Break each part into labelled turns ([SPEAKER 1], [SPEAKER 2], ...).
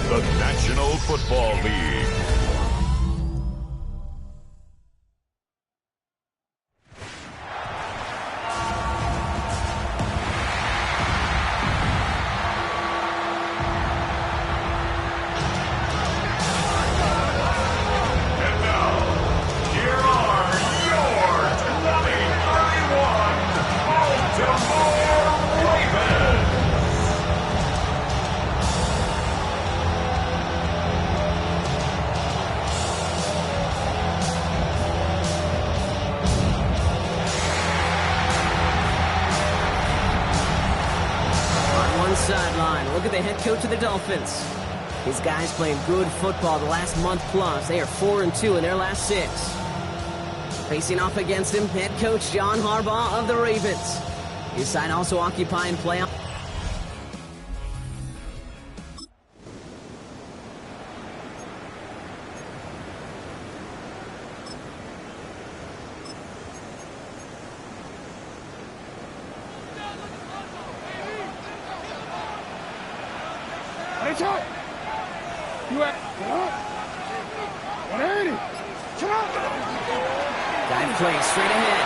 [SPEAKER 1] the National Football League.
[SPEAKER 2] Sideline. Look at the head coach of the Dolphins. His guys playing good football the last month plus. They are 4-2 in their last 6. Facing off against him, head coach John Harbaugh of the Ravens. His side also occupying playoff. Dive play straight ahead.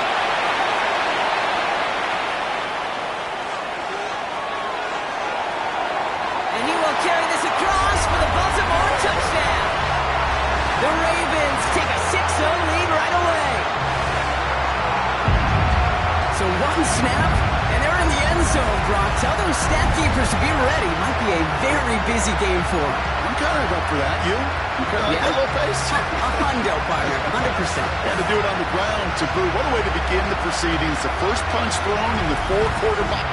[SPEAKER 2] And he will carry this across for the Baltimore touchdown. The Ravens take a 6-0 lead right away. So one snap, and they're in the end zone, Brock. Tell those stat keepers to be ready. Might be a very busy game for them.
[SPEAKER 3] I'm kind of up for that. You kind of like that little face?
[SPEAKER 2] A hundo, partner. 100%.
[SPEAKER 3] Had to do it on the ground to boot. What a way to begin the proceedings. The first punch thrown in the four-quarter box.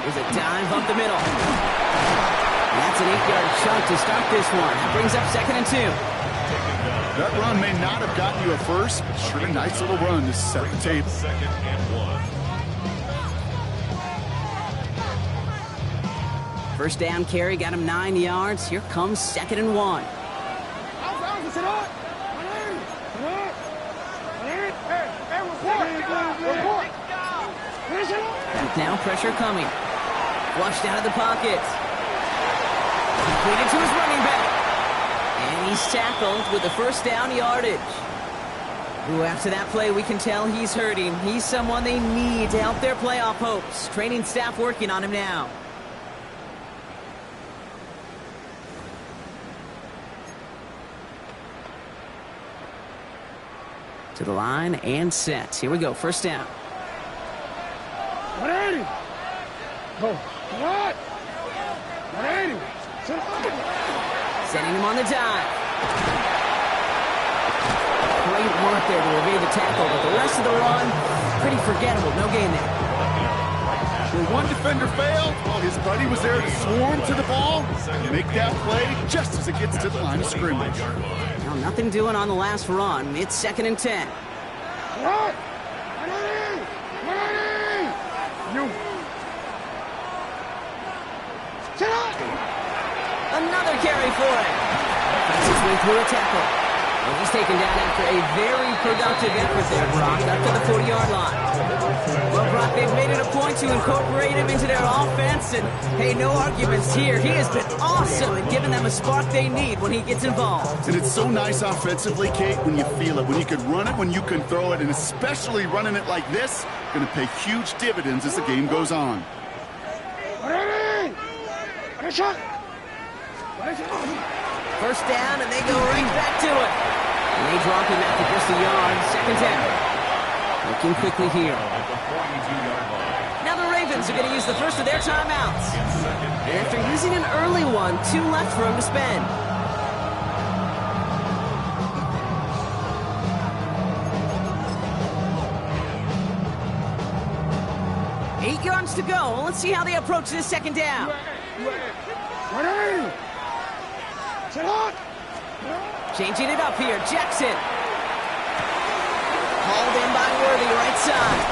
[SPEAKER 2] There's a dive up the middle. And that's an 8-yard chunk to start this one. That brings up 2nd and 2.
[SPEAKER 3] That run may not have gotten you a first, but sure a nice little run to set the table.
[SPEAKER 1] 2nd and 1.
[SPEAKER 2] First down carry got him 9 yards. Here comes 2nd and 1. And now pressure coming. Flushed out of the pocket. Completed to his running back. And he's tackled with the first down yardage. Ooh, after that play, we can tell he's hurting. He's someone they need to help their playoff hopes. Training staff working on him now. To the line and set. Here we go. First down. Setting him on the dive. Great work there to evade the tackle, but the rest of the run, pretty forgettable. No gain there.
[SPEAKER 3] Where one defender failed, while his buddy was there to swarm to the ball and make that play just as it gets to the line of scrimmage.
[SPEAKER 2] Now, nothing doing on the last run. It's 2nd and 10. Another carry for him. Finds his way through a tackle. And he's taken down after a very productive effort there, Brock, up to the 40-yard line. Well, Brock, they've made it a point to incorporate him into their offense, and, hey, no arguments here. He has been awesome at giving them a spark they need when he gets involved.
[SPEAKER 3] And it's so nice offensively, Kate, when you feel it, when you can run it, when you can throw it, and especially running it like this, going to pay huge dividends as the game goes on.
[SPEAKER 2] First down, and they go right back to it. And they drop him after just a yard. 2nd down. Looking quickly here. Now the Ravens are going to use the first of their timeouts. And after using an early one, 2 left for him to spend. Eight yards to go. Let's see how they approach this 2nd down. Changing it up here. Jackson. Hauled in by Worthy, right side.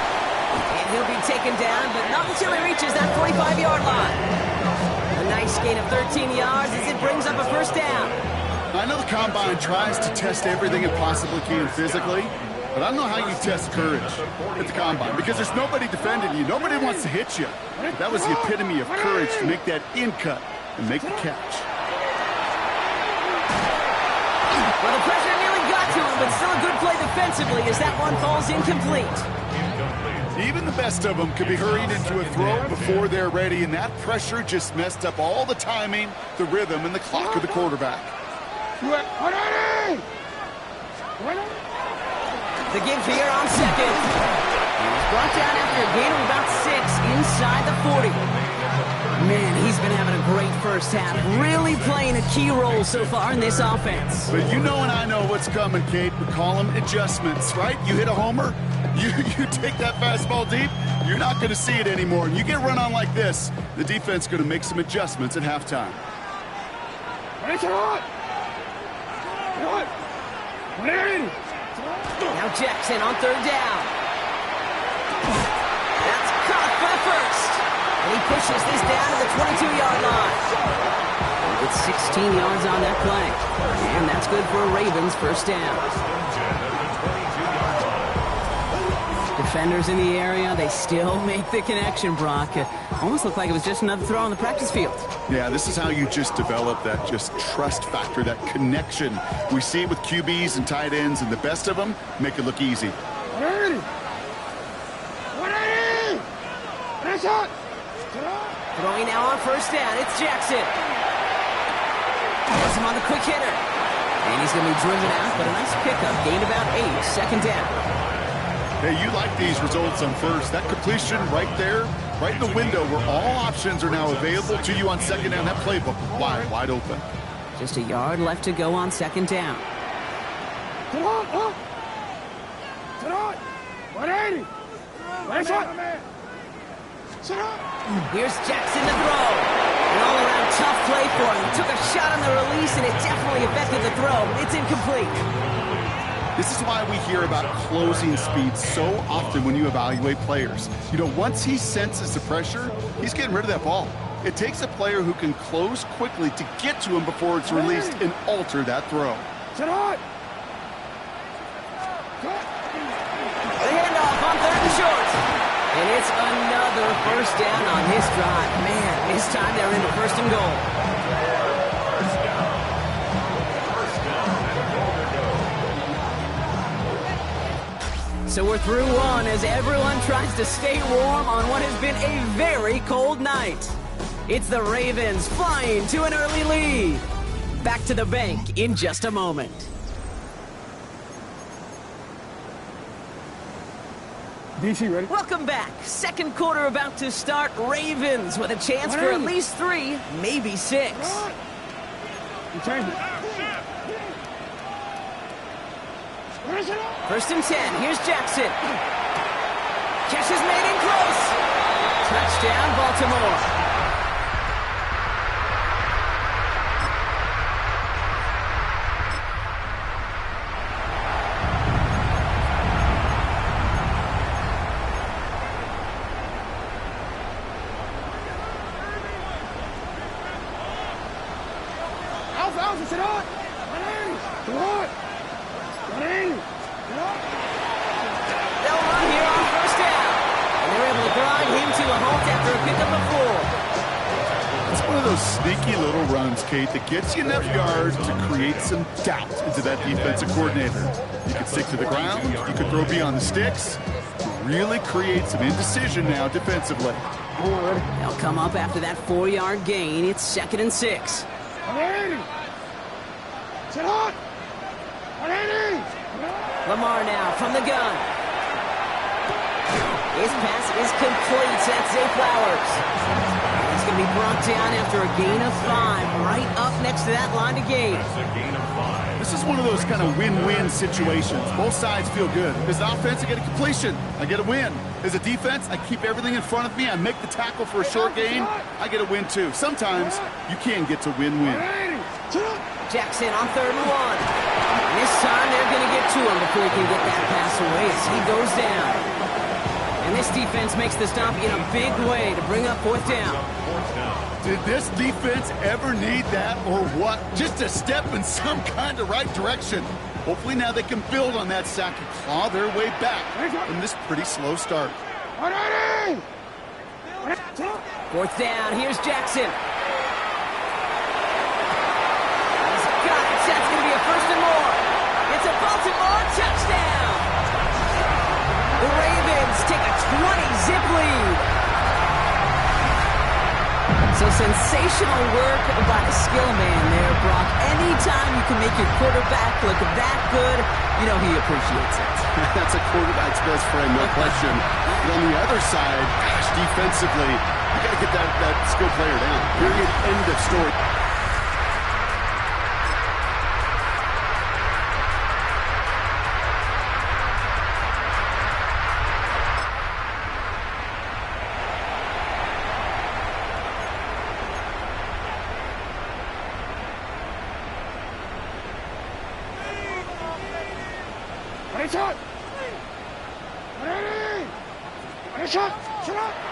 [SPEAKER 2] he'll be taken down, but not until he reaches that 45-yard line. A nice gain of 13 yards as it brings up a first down.
[SPEAKER 3] I know the Combine tries to test everything it possibly can physically, but I don't know how you test courage at the Combine because there's nobody defending you. Nobody wants to hit you. But that was the epitome of courage to make that in cut and make the catch.
[SPEAKER 2] Well, the pressure nearly got to him, but still a good play defensively as that one falls incomplete.
[SPEAKER 3] Even the best of them could be hurried into a throw before they're ready, and that pressure just messed up all the timing, the rhythm, and the clock of the quarterback.
[SPEAKER 2] The give here on second. He was brought down after a gain of about 6 inside the 40. Man, he's been having a great first half, really playing a key role so far in this offense.
[SPEAKER 3] But you know and I know what's coming, Kate. We call them adjustments, right? You hit a homer, you take that fastball deep, you're not going to see it anymore. And you get run on like this, the defense is going to make some adjustments at halftime.
[SPEAKER 2] Now Jackson on third down. That's caught for the first. And he pushes this down to the 22-yard line. It's 16 yards on that play. And that's good for a Ravens first down. Defenders in the area, they still make the connection, Brock. It almost looked like it was just another throw on the practice field.
[SPEAKER 3] Yeah, this is how you just develop that just trust factor, that connection. We see it with QBs and tight ends, and the best of them make it look easy.
[SPEAKER 2] Throwing now on first down, it's Jackson. Has him on the quick hitter. And he's going to be driven out, but a nice pickup. Gained about 8, second down.
[SPEAKER 3] Hey, you like these results on first. That completion right there, right in the window where all options are now available to you on second down. That playbook wide open.
[SPEAKER 2] Just a yard left to go on second down. Here's Jackson to throw. An all-around tough play for him. Took a shot on the release, and it definitely affected the throw. It's incomplete.
[SPEAKER 3] This is why we hear about closing speed so often when you evaluate players. You know, once he senses the pressure, he's getting rid of that ball. It takes a player who can close quickly to get to him before it's released and alter that throw.
[SPEAKER 2] The handoff on third and short. And it's another first down on this drive. Man, this time they're into first and goal. So we're through one as everyone tries to stay warm on what has been a very cold night. It's the Ravens flying to an early lead. Back to the bank in just a moment.
[SPEAKER 4] DC, ready?
[SPEAKER 2] Welcome back. Second quarter about to start. Ravens with a chance for at least 3, maybe 6.
[SPEAKER 4] You change it.
[SPEAKER 2] First and 10. Here's Jackson. Catch is made in close. Touchdown, Baltimore. They'll run here on first down. And they're able to grind him to a halt after a pickup of 4.
[SPEAKER 3] It's one of those sneaky little runs, Kate, that gets you enough yards to create some doubt into that defensive coordinator. You can stick to the ground, you can throw beyond the sticks, really create some indecision now defensively.
[SPEAKER 2] They'll come up after that 4-yard gain. It's second and 6. Lamar now from the gun. His pass is complete. That's Zay Flowers. He's going to be brought down after a gain of 5, right up next to that line to gain.
[SPEAKER 3] This is one of those kind of win-win situations. Both sides feel good. As an offense, I get a completion. I get a win. As a defense, I keep everything in front of me. I make the tackle for a short gain. I get a win, too. Sometimes you can get to win-win.
[SPEAKER 2] Jackson on third and 1. This time they're going to get to him before he can get that pass away as he goes down. And And this defense makes the stop in a big way to bring up fourth down.
[SPEAKER 3] Did this defense ever need that or what? Just a step in some kind of right direction. Hopefully now they can build on that sack and claw their way back from this pretty slow start.
[SPEAKER 2] Fourth down, here's Jackson. He's got it, that's going to be a first and more. It's a Baltimore touchdown. The Ravens take a 20-zip lead. So sensational work by the skill man there, Brock. Anytime you can make your quarterback look that good, you know he appreciates it.
[SPEAKER 3] That's a quarterback's best friend, no question. But on the other side, gosh, defensively, you got to get that skill player down. Period. End of story.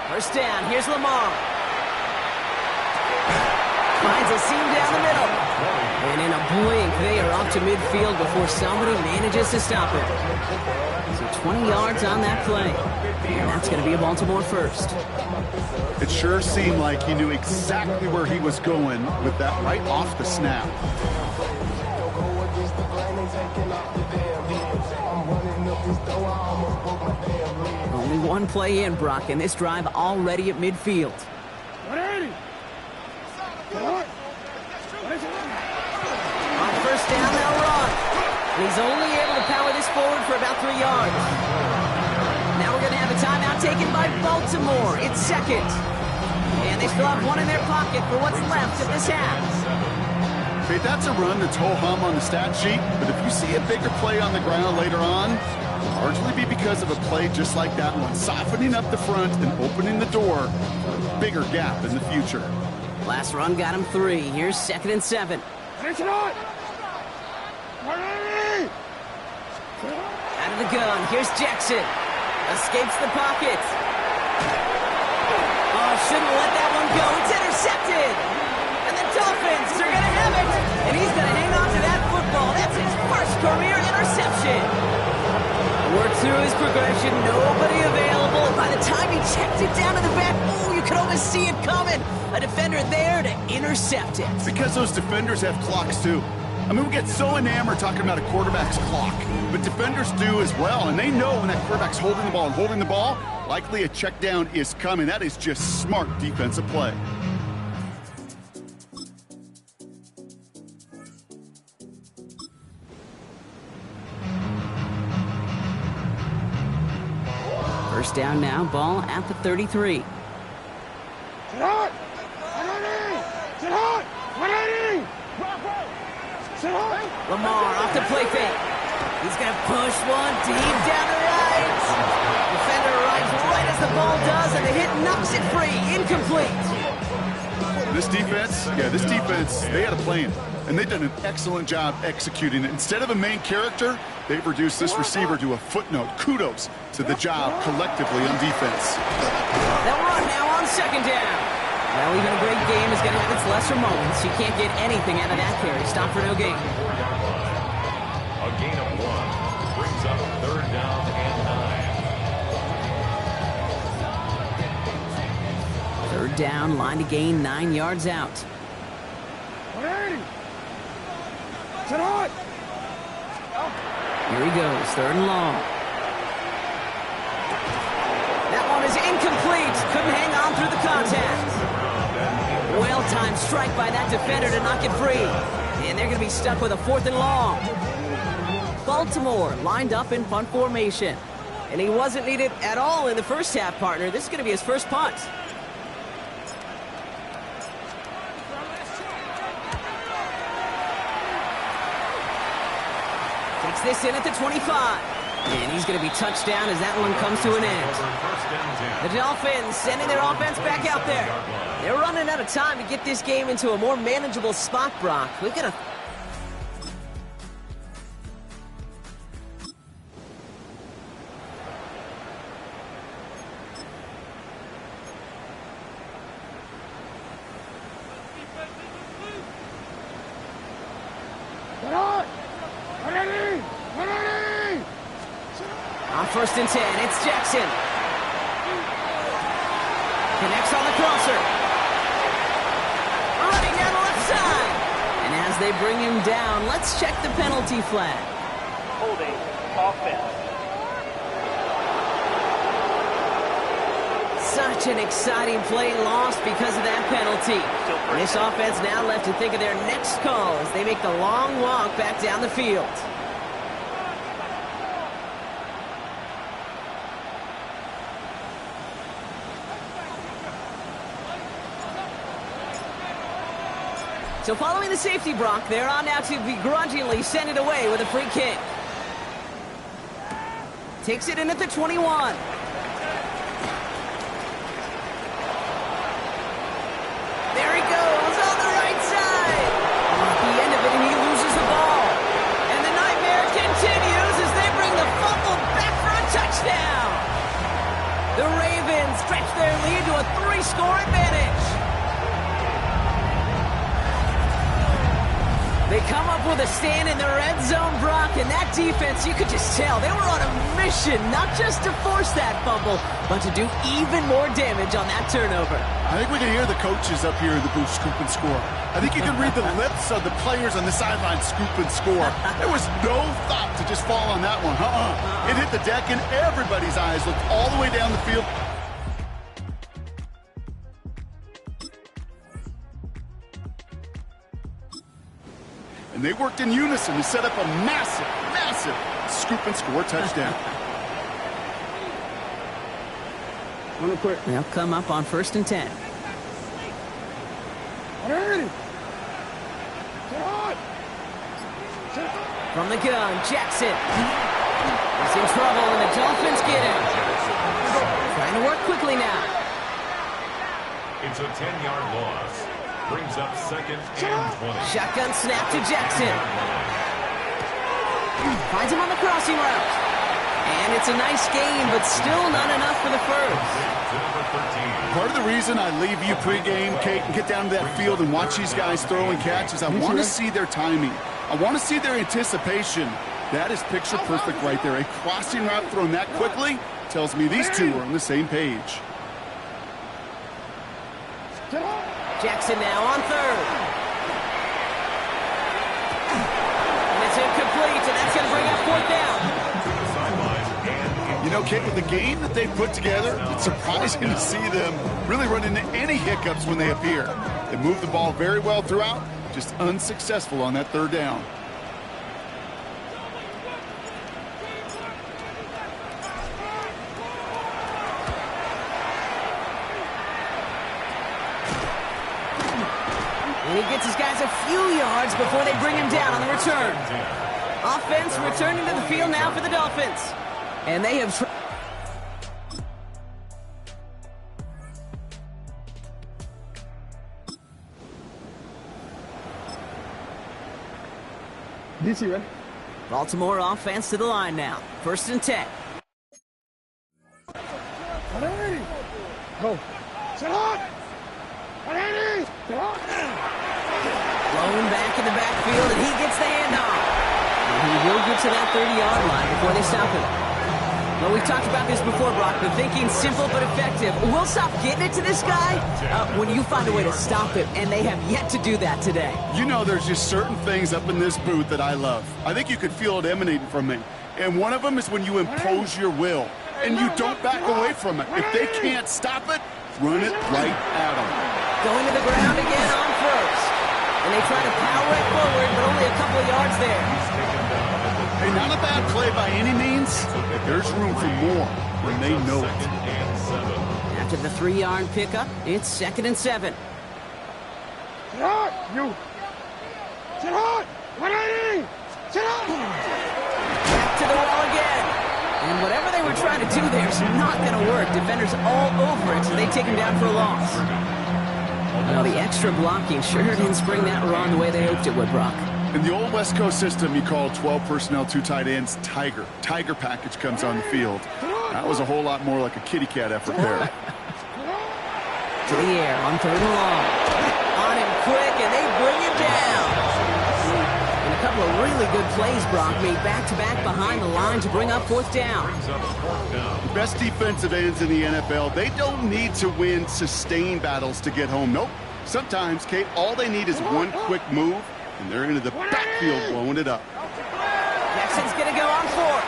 [SPEAKER 2] First down, here's Lamar. Finds a seam down the middle. And in a blink, they are up to midfield before somebody manages to stop it. So 20 yards on that play. And that's going to be a Baltimore first.
[SPEAKER 3] It sure seemed like he knew exactly where he was going with that right off the snap.
[SPEAKER 2] Only one play in, Brock, and this drive already at midfield. On first down, they'll run. And he's only able to power this forward for about 3 yards. Now we're going to have a timeout taken by Baltimore. It's second. And they still have one in their pocket for what's left of this half.
[SPEAKER 3] Okay, that's a run that's ho-hum on the stat sheet, but if you see a bigger play on the ground later on, it'll largely be because of a play just like that one, softening up the front and opening the door for a bigger gap in the future.
[SPEAKER 2] Last run got him 3. Here's 2nd and 7. Out of the gun, here's Jackson. Escapes the pocket. Oh, shouldn't let that one go. It's intercepted. And the Dolphins are going to have it. And he's going to hang on to that football. That's his first career interception. Worked through his progression, nobody available. And by the time he checked it down to the back, oh, you could almost see it coming. A defender there to intercept it.
[SPEAKER 3] Because those defenders have clocks too. I mean, we get so enamored talking about a quarterback's clock, but defenders do as well, and they know when that quarterback's holding the ball, likely a check down is coming. That is just smart defensive play.
[SPEAKER 2] First down now, ball at the 33. Lamar off the play fake. He's going to push one deep down the right. Defender arrives right as the ball does, and the hit knocks it free. Incomplete.
[SPEAKER 3] This defense, they had a plan, and they've done an excellent job executing it. Instead of a main character, they've reduced this receiver to a footnote. Kudos to the job collectively on defense.
[SPEAKER 2] They'll run now on second down. Well, even a great game is going to have its lesser moments. You can't get anything out of that carry. Stop for no gain.
[SPEAKER 1] A gain of 1 brings up 3rd down and 9.
[SPEAKER 2] 3rd down, line to gain 9 yards out. Here he goes, 3rd and long. That one is incomplete. Couldn't hang on through the contact. Well-timed strike by that defender to knock it free. And they're going to be stuck with a 4th and long. Baltimore lined up in punt formation. And he wasn't needed at all in the first half, partner. This is going to be his first punt. Takes this in at the 25. And he's going to be touched down as that one comes to an end. The Dolphins sending their offense back out there. They're running out of time to get this game into a more manageable spot, Brock. We've got a... first and 10. It's Jackson. Connects on the crosser. Running down the left side. And as they bring him down, let's check the penalty flag.
[SPEAKER 5] Holding offense.
[SPEAKER 2] Such an exciting play lost because of that penalty. And this offense now left to think of their next call as they make the long walk back down the field. So following the safety, Brock, they're on now to begrudgingly send it away with a free kick. Takes it in at the 21. There he goes on the right side. At the end of it, he loses the ball. And the nightmare continues as they bring the fumble back for a touchdown. The Ravens stretch their lead to a 3-score advantage. They come up with a stand in the red zone, Brock, and that defense, you could just tell, they were on a mission, not just to force that fumble, but to do even more damage on that turnover.
[SPEAKER 3] I think we can hear the coaches up here in the booth scoop and score. I think you can read the lips of the players on the sideline scoop and score. There was no thought to just fall on that one. It hit the deck, and everybody's eyes looked all the way down the field. And they worked in unison to set up a massive, massive scoop and score touchdown.
[SPEAKER 4] Run it quick.
[SPEAKER 2] They'll come up on 1st and 10. From the gun, Jackson. He's in trouble, and the Dolphins get him. Trying to work quickly now.
[SPEAKER 1] It's a 10-yard loss. Brings up 2nd and 20.
[SPEAKER 2] Shotgun snap to Jackson. Finds him on the crossing route. And it's a nice gain, but still not enough for the first.
[SPEAKER 3] Part of the reason I leave you pregame, Kate, and get down to that field and watch these guys throw and catch is I want to see their timing. I want to see their anticipation. That is picture perfect right there. A crossing route thrown that quickly tells me these two are on the same page.
[SPEAKER 2] Jackson now on 3rd. And it's incomplete, and that's going to bring up 4th down.
[SPEAKER 3] You know, Kate, with the game that they put together, it's surprising to see them really run into any hiccups when they appear. They move the ball very well throughout, just unsuccessful on that 3rd down.
[SPEAKER 2] And he gets his guys a few yards before they bring him down on the return. Offense returning to the field now for the Dolphins. And they have...
[SPEAKER 4] DC, ready?
[SPEAKER 2] Baltimore offense to the line now. 1st and 10.
[SPEAKER 4] Ready? Go. Set on! Ready? Set on!
[SPEAKER 2] Blown back in the backfield, and he gets the handoff. And he will get to that 30-yard line before they stop him. Well, we've talked about this before, Brock, but thinking simple but effective. We'll stop getting it to this guy when you find a way to stop him, and they have yet to do that today.
[SPEAKER 3] You know, there's just certain things up in this booth that I love. I think you could feel it emanating from me. And one of them is when you impose your will, and you don't back away from it. If they can't stop it, run it right at them.
[SPEAKER 2] Going to the ground again on 1st. And they try to power it forward, but only a couple of yards there.
[SPEAKER 3] Hey, not a bad play by any means, but there's room for more when they know it.
[SPEAKER 2] After the 3-yard pickup, it's 2nd and 7.
[SPEAKER 4] Sit on! You! Sit on! Ready? Sit on!
[SPEAKER 2] Back to the wall again. And whatever they were trying to do there is not going to work. Defenders all over it, so they take him down for a loss. Well, the extra blocking sure didn't spring that run the way they hoped it would, Brock.
[SPEAKER 3] In the old West Coast system, you call 12 personnel, 2 tight ends, Tiger. Tiger package comes on the field. That was a whole lot more like a kitty cat effort there.
[SPEAKER 2] To the air on 3rd and long. On him quick, and they bring him down. And a couple couple of really good plays, Brock, made back-to-back behind the line to bring up fourth down.
[SPEAKER 1] Brings up fourth down.
[SPEAKER 3] The best defensive ends in the NFL, they don't need to win sustained battles to get home. Nope. Sometimes, Kate, all they need is one quick move, and they're into the backfield blowing it up.
[SPEAKER 2] Jackson's going to go on fourth.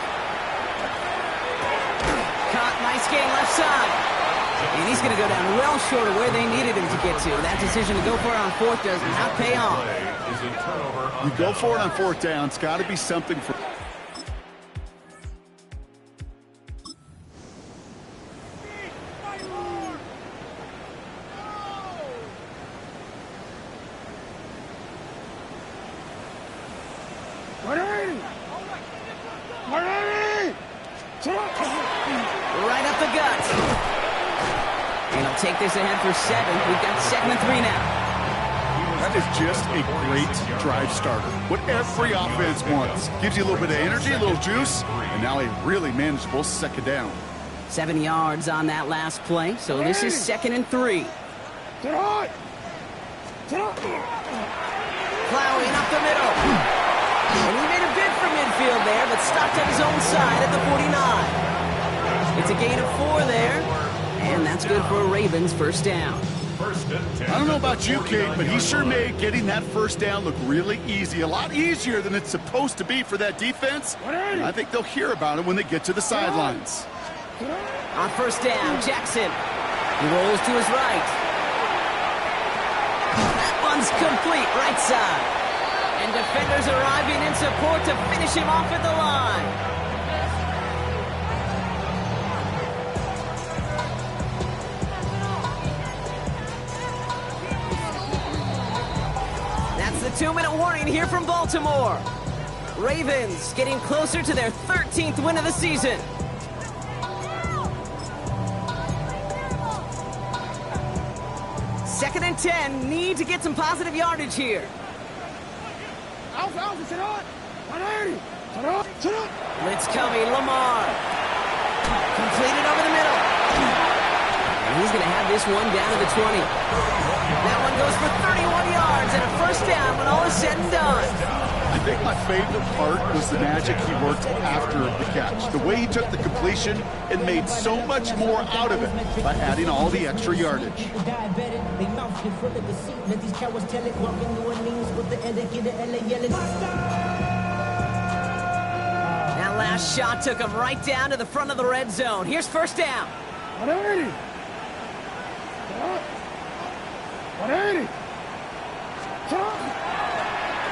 [SPEAKER 2] Caught, nice gain left side. And he's going to go down well short of where they needed him to get to. That decision to go for it on fourth does not pay off.
[SPEAKER 1] Is a turnover on
[SPEAKER 3] You go for it on fourth down. It's got to be something for...
[SPEAKER 2] Right up the gut. And he'll take this ahead for 7. We've got 2nd and 3 now.
[SPEAKER 3] That is just a great drive starter. What every offense wants. Gives you a little bit of energy, a little juice, and now a really manageable second down.
[SPEAKER 2] 7 yards on that last play, so this is 2nd and 3. Plowing up the middle. And he made a bid for midfield there, but stopped at his own side at the 49. It's a gain of 4 there, and that's good for a Ravens first down.
[SPEAKER 1] first and 10.
[SPEAKER 3] I don't know about you, Kate, but he sure made getting that first down look really easy. A lot easier than it's supposed to be for that defense. And I think they'll hear about it when they get to the sidelines.
[SPEAKER 2] On first down, Jackson. He rolls to his right. That one's complete, right side. And defenders arriving in support to finish him off at the line. That's the 2-minute warning here from Baltimore. Ravens getting closer to their 13th win of the season. Second and 10, need to get some positive yardage here. Blitz coming, Lamar. Completed over the middle. And he's going to have this one down to the 20. That one goes for 31 yards and a first down when all is said and done.
[SPEAKER 3] I think my favorite part was the magic he worked after the catch. The way he took the completion and made so much more out of it by adding all the extra yardage.
[SPEAKER 2] That last shot took him right down to the front of the red zone. Here's first down.
[SPEAKER 4] 180.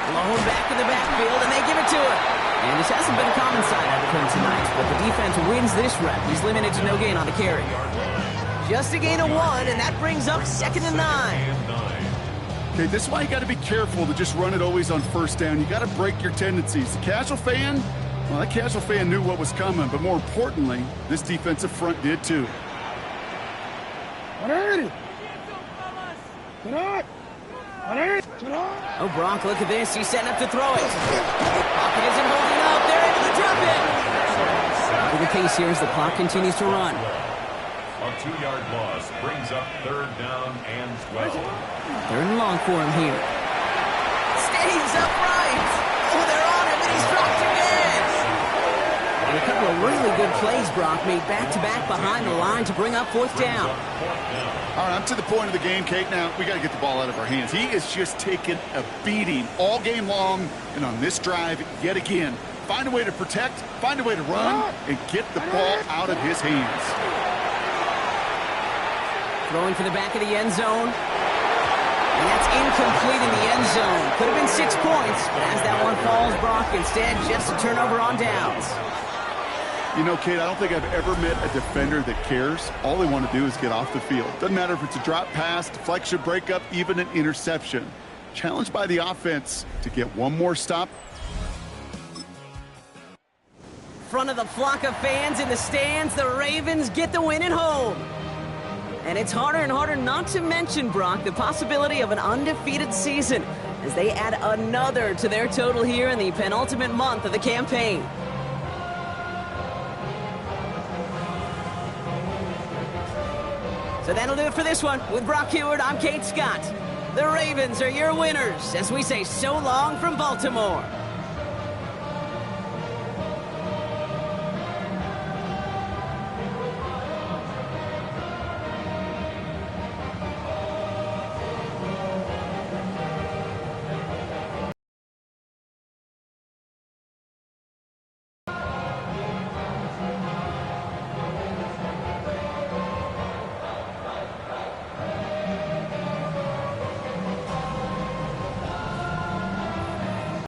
[SPEAKER 2] Blown back in the backfield, and they give it to him. And this hasn't been a common sight out of him tonight, but the defense wins this rep. He's limited to no gain on the carry. Just a gain of 1, and that brings up second and 9.
[SPEAKER 3] Okay, this is why you got to be careful to just run it always on first down. You got to break your tendencies. The casual fan, well, that casual fan knew what was coming, but more importantly, this defensive front did too.
[SPEAKER 4] 180.
[SPEAKER 2] Oh, Brock, look at this. He's setting up to throw it. Pocket isn't holding up. They're able to drop it. The case here is the clock continues to run.
[SPEAKER 1] A 2-yard loss brings up third down and 12.
[SPEAKER 2] Third and long for him here. Stays upright. Oh, they're on him, and he's dropped again. And a couple of really good plays, Brock, made back-to-back behind the line to bring up fourth down.
[SPEAKER 3] All right, I'm to the point of the game, Kate. Now, we got to get the ball out of our hands. He is just taking a beating all game long, and on this drive, yet again, find a way to protect, find a way to run, and get the ball out of his hands.
[SPEAKER 2] Throwing for the back of the end zone. And that's incomplete in the end zone. Could have been 6 points, but as that one falls, Brock, instead, just a turnover on downs.
[SPEAKER 3] You know, Kate, I don't think I've ever met a defender that cares. All they want to do is get off the field. Doesn't matter if it's a drop pass, deflection, breakup, even an interception. Challenged by the offense to get one more stop.
[SPEAKER 2] Front of the flock of fans in the stands, the Ravens get the win at home. And it's harder and harder not to mention, Brock, the possibility of an undefeated season as they add another to their total here in the penultimate month of the campaign. So that'll do it for this one. With Brock Heward, I'm Kate Scott. The Ravens are your winners as we say so long from Baltimore.